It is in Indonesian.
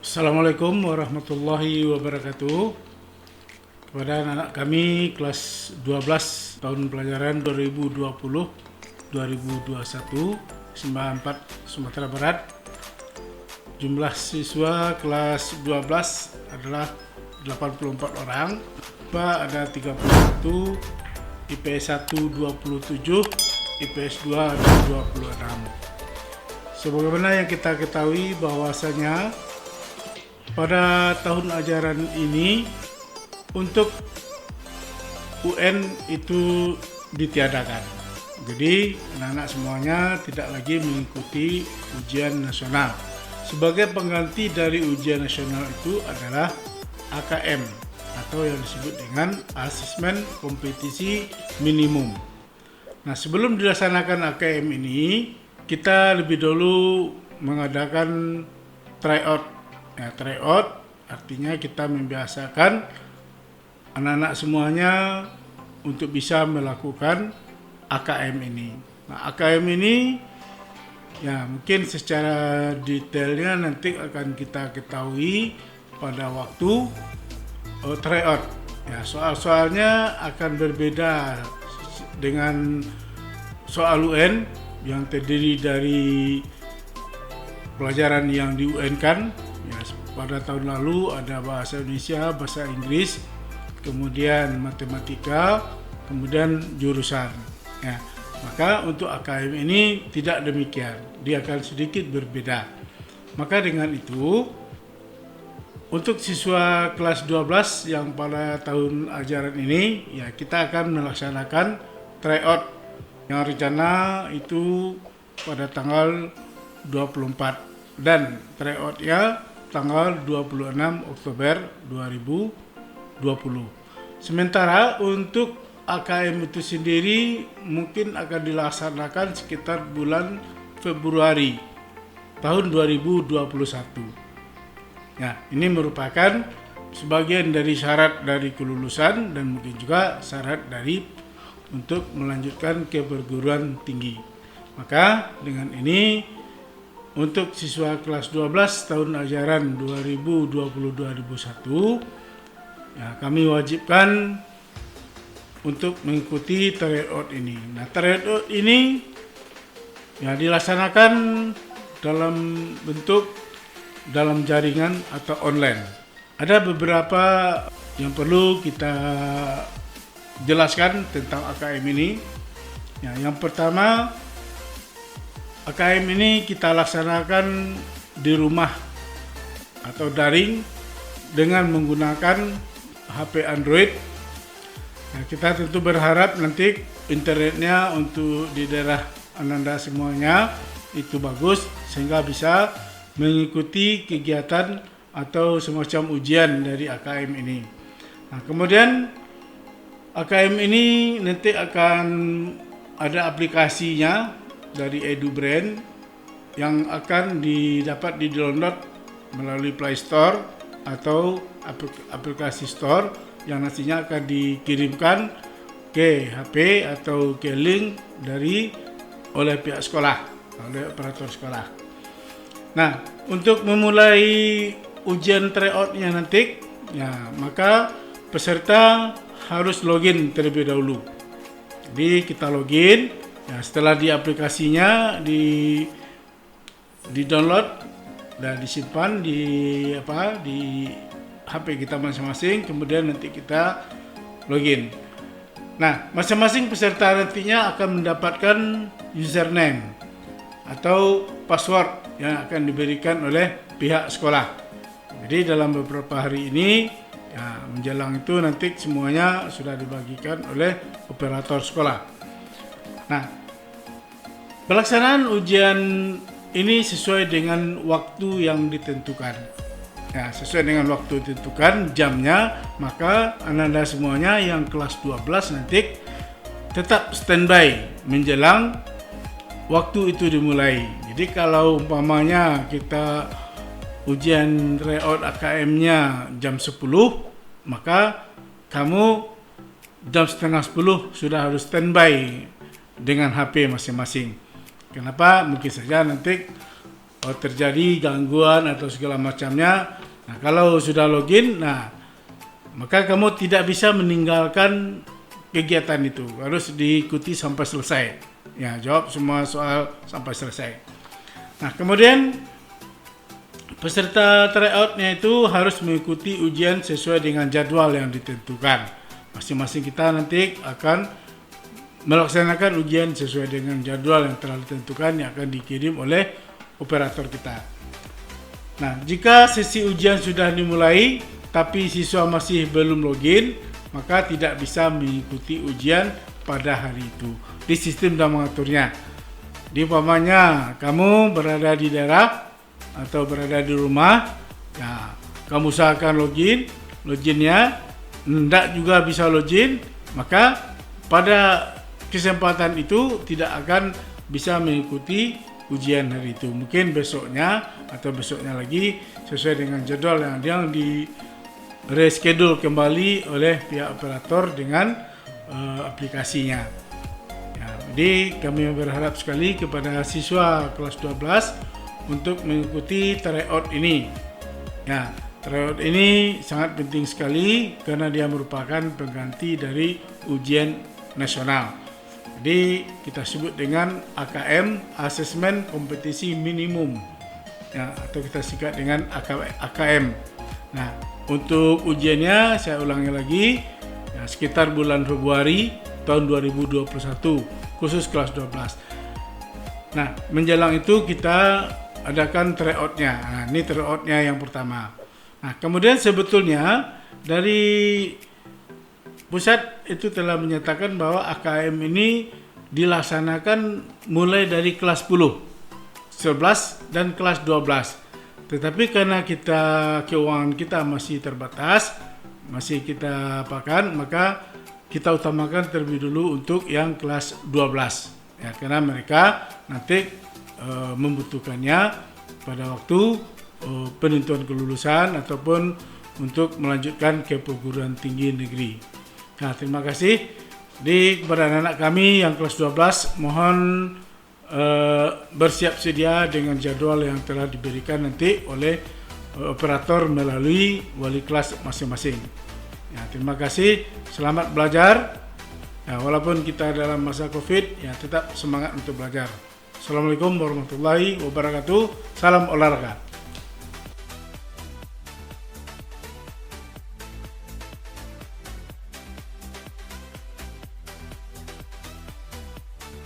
Assalamualaikum warahmatullahi wabarakatuh. Kepada anak kami kelas 12 tahun pelajaran 2020-2021 94 Sumatera Barat. Jumlah siswa kelas 12 adalah 84 orang. IPA ada 31, IPS 1 27, IPS 2 ada 26. Sebagaimana yang kita ketahui bahwasanya pada tahun ajaran ini untuk UN itu ditiadakan. Jadi anak-anak semuanya tidak lagi mengikuti ujian nasional. Sebagai pengganti dari ujian nasional itu adalah AKM atau yang disebut dengan Asesmen Kompetisi Minimum. Nah, sebelum dilaksanakan AKM ini, kita lebih dulu mengadakan tryout. Ya, tryout artinya kita membiasakan anak-anak semuanya untuk bisa melakukan AKM ini. Nah, AKM ini ya mungkin secara detailnya nanti akan kita ketahui pada waktu tryout. Ya, soal-soalnya akan berbeda dengan soal UN yang terdiri dari pelajaran yang di UN kan. Ya, pada tahun lalu ada bahasa Indonesia, bahasa Inggris, kemudian matematika, kemudian jurusan. Ya, maka untuk AKM ini tidak demikian, dia akan sedikit berbeda. Maka dengan itu, untuk siswa kelas 12 yang pada tahun ajaran ini, ya kita akan melaksanakan tryout yang rencana itu pada tanggal 24 dan tryoutnya tanggal 26 Oktober 2020. Sementara untuk AKM itu sendiri mungkin akan dilaksanakan sekitar bulan Februari tahun 2021. Ya, ini merupakan sebagian dari syarat dari kelulusan dan mungkin juga syarat dari untuk melanjutkan ke perguruan tinggi. Maka dengan ini untuk siswa kelas 12 tahun ajaran 2020-2021 ya, kami wajibkan untuk mengikuti tryout ini. Nah, tryout ini ya dilaksanakan dalam jaringan atau online. Ada beberapa yang perlu kita jelaskan tentang AKM ini. Ya, yang pertama, AKM ini kita laksanakan di rumah atau daring dengan menggunakan HP Android. Nah, kita tentu berharap nanti internetnya untuk di daerah Ananda semuanya itu bagus sehingga bisa mengikuti kegiatan atau semacam ujian dari AKM ini. Nah, kemudian AKM ini nanti akan ada aplikasinya dari EduBrain yang akan dapat di-download melalui Play Store atau aplikasi Store yang nantinya akan dikirimkan ke HP atau ke link oleh pihak sekolah, oleh operator sekolah. Nah, untuk memulai ujian tryout-nya nanti, ya maka peserta harus login terlebih dahulu. Jadi kita login. Ya, setelah di aplikasinya di download dan disimpan di HP kita masing-masing, kemudian nanti kita login. Nah, masing-masing peserta nantinya akan mendapatkan username atau password yang akan diberikan oleh pihak sekolah. Jadi dalam beberapa hari ini ya, menjelang itu nanti semuanya sudah dibagikan oleh operator sekolah. Nah, pelaksanaan ujian ini sesuai dengan waktu yang ditentukan. Ya, sesuai dengan waktu ditentukan jamnya, maka Anda semuanya yang kelas 12 nanti tetap standby menjelang waktu itu dimulai. Jadi kalau umpamanya kita ujian tryout AKM-nya jam 10, maka kamu jam setengah 10 sudah harus standby dengan HP masing-masing. Kenapa? Mungkin saja nanti terjadi gangguan atau segala macamnya. Nah, kalau sudah login, nah maka kamu tidak bisa meninggalkan kegiatan itu, harus diikuti sampai selesai. Ya, jawab semua soal sampai selesai. Nah, kemudian peserta tryout-nya itu harus mengikuti ujian sesuai dengan jadwal yang ditentukan. Masing-masing kita nanti akan melaksanakan ujian sesuai dengan jadwal yang telah ditentukan yang akan dikirim oleh operator kita. Nah, jika sesi ujian sudah dimulai tapi siswa masih belum login, maka tidak bisa mengikuti ujian pada hari itu. Di sistem sudah mengaturnya. Di umpamanya kamu berada di daerah atau berada di rumah, ya, kamu usahakan loginnya, tidak juga bisa login, maka pada kesempatan itu tidak akan bisa mengikuti ujian hari itu. Mungkin besoknya atau besoknya lagi sesuai dengan jadwal yang di reschedule kembali oleh pihak operator dengan aplikasinya. Ya, jadi kami berharap sekali kepada siswa kelas 12 untuk mengikuti tryout ini. Ya, tryout ini sangat penting sekali karena dia merupakan pengganti dari ujian nasional. Jadi kita sebut dengan AKM, Asesmen Kompetisi Minimum, ya, atau kita singkat dengan AKM. Nah, untuk ujiannya saya ulangi lagi, ya, sekitar bulan Februari tahun 2021 khusus kelas 12. Nah, menjelang itu kita adakan tryout-nya. Nah, ini tryout-nya yang pertama. Nah, kemudian sebetulnya dari pusat itu telah menyatakan bahwa AKM ini dilaksanakan mulai dari kelas 10, 11 dan kelas 12. Tetapi karena keuangan kita masih terbatas, masih kita apakan, maka kita utamakan terlebih dulu untuk yang kelas 12. Ya, karena mereka nanti membutuhkannya pada waktu penentuan kelulusan ataupun untuk melanjutkan ke perguruan tinggi negeri. Nah, terima kasih. Kepada anak-anak kami yang kelas 12, mohon bersiap sedia dengan jadwal yang telah diberikan nanti oleh operator melalui wali kelas masing-masing. Ya, terima kasih. Selamat belajar. Ya, walaupun kita dalam masa COVID, ya tetap semangat untuk belajar. Assalamualaikum warahmatullahi wabarakatuh. Salam olahraga.